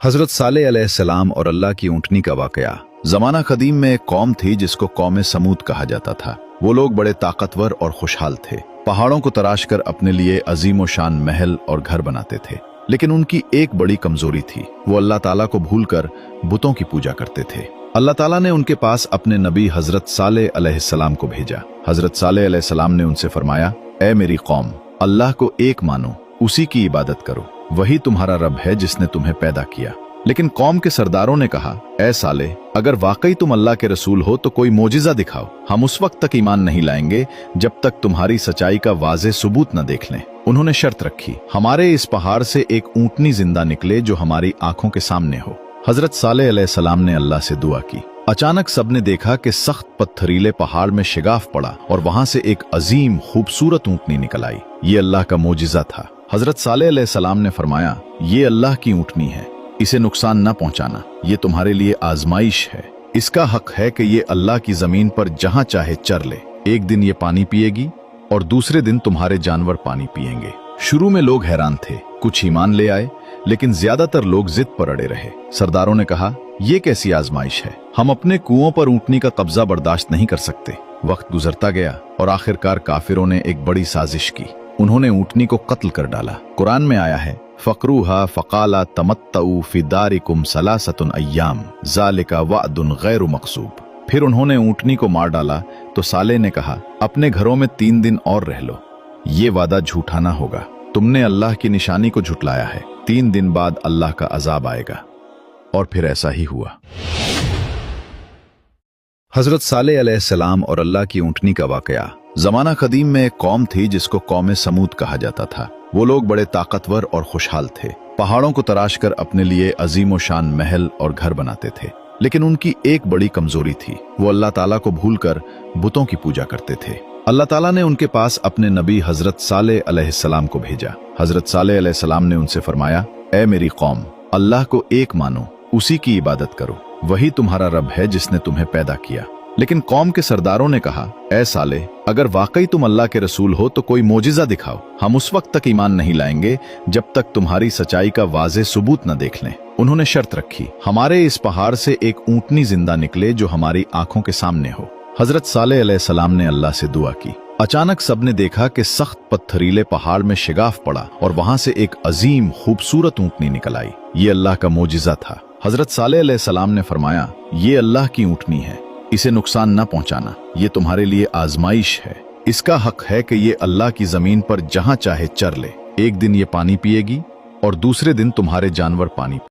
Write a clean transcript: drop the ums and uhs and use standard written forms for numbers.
हजरत सालेह अलैहिस्सलाम और अल्लाह की ऊँटनी का वाकया। जमाना कदीम में एक कौम थी जिसको कौम समूद कहा जाता था। वो लोग बड़े ताकतवर और खुशहाल थे। पहाड़ों को तराश कर अपने लिए अजीम शान महल और घर बनाते थे। लेकिन उनकी एक बड़ी कमजोरी थी, वो अल्लाह ताला को भूलकर बुतों की पूजा करते थे। अल्लाह ताला ने उनके पास अपने नबी हजरत सालेह अलैहिस्सलाम को भेजा। हजरत सालेह अलैहिस्सलाम ने उनसे फरमाया, ए मेरी कौम, अल्लाह को एक मानो, उसी की इबादत करो, वही तुम्हारा रब है जिसने तुम्हें पैदा किया। लेकिन कौम के सरदारों ने कहा, ए सालेह, अगर वाकई तुम अल्लाह के रसूल हो तो कोई मोजिजा दिखाओ। हम उस वक्त तक ईमान नहीं लाएंगे जब तक तुम्हारी सच्चाई का वाज़ेह सबूत न देख लें। उन्होंने शर्त रखी, हमारे इस पहाड़ से एक ऊँटनी जिंदा निकले जो हमारी आंखों के सामने हो। हजरत सालेह अलैहिस्सलाम ने अल्लाह से दुआ की। अचानक सबने देखा कि सख्त पत्थरीले पहाड़ में शिगाफ पड़ा और वहां से एक अजीम खूबसूरत ऊँटनी निकल आई। ये अल्लाह का मोजिजा था। हजरत सालेह अलैहिस्सलाम ने फरमाया, ये अल्लाह की ऊँटनी है, इसे नुकसान न पहुंचाना, ये तुम्हारे लिए आजमाइश है। इसका हक है कि ये अल्लाह की जमीन पर जहां चाहे चर ले। एक दिन ये पानी पिएगी और दूसरे दिन तुम्हारे जानवर पानी पिएंगे। शुरू में लोग हैरान थे, कुछ ईमान ले आए, लेकिन ज्यादातर लोग जिद पर अड़े रहे। सरदारों ने कहा, ये कैसी आजमाइश है, हम अपने कुओं पर ऊँटनी का कब्जा बर्दाश्त नहीं कर सकते। वक्त गुजरता गया और आखिरकार काफिरों ने एक बड़ी साजिश की। उन्होंने ऊँटनी को कत्ल कर डाला। कुरान में आया है, फकरूहा फकाला तमत्तऊ फी दारिकुम सलासतुन अय्याम ज़ालिका वअदुन गैरु मकसूब। फिर उन्होंने ऊँटनी को मार डाला तो सालेह ने कहा, अपने घरों में 3 दिन और रह लो, ये वादा झूठा ना होगा। तुमने अल्लाह की निशानी को झुटलाया है, 3 दिन बाद अल्लाह का अजाब आएगा। और फिर ऐसा ही हुआ। हजरत सालेह अलैहिस्सलाम और अल्लाह की ऊँटनी का वाकया। जमाना कदीम में एक कौम थी जिसको कौम समूद कहा जाता था। वो लोग बड़े ताकतवर और खुशहाल थे। पहाड़ों को तराश कर अपने लिए अजीम शान महल और घर बनाते थे। लेकिन उनकी एक बड़ी कमजोरी थी, वो अल्लाह ताला को भूलकर बुतों की पूजा करते थे। अल्लाह ताला ने उनके पास अपने नबी हजरत सालेह अलैहिस्सलाम को भेजा। हजरत सालेह अलैहिस्सलाम ने उनसे फरमाया, ए मेरी कौम, अल्लाह को एक मानो, उसी की इबादत करो, वही तुम्हारा रब है जिसने तुम्हें पैदा किया। लेकिन कौम के सरदारों ने कहा, ए सालेह, अगर वाकई तुम अल्लाह के रसूल हो तो कोई मोजिजा दिखाओ। हम उस वक्त तक ईमान नहीं लाएंगे जब तक तुम्हारी सच्चाई का वाज़ेह सबूत न देख लें। उन्होंने शर्त रखी, हमारे इस पहाड़ से एक ऊँटनी जिंदा निकले जो हमारी आंखों के सामने हो। हजरत सालेह अलैहिस्सलाम ने अल्लाह से दुआ की। अचानक सबने देखा कि सख्त पत्थरीले पहाड़ में शिगाफ पड़ा और वहां से एक अजीम खूबसूरत ऊँटनी निकल आई। ये अल्लाह का मोजिजा था। हजरत सालेह अलैहिस्सलाम ने फरमाया, ये अल्लाह की ऊँटनी है, इसे नुकसान न पहुंचाना, ये तुम्हारे लिए आजमाइश है। इसका हक है कि ये अल्लाह की जमीन पर जहां चाहे चर ले। एक दिन ये पानी पिएगी और दूसरे दिन तुम्हारे जानवर पानी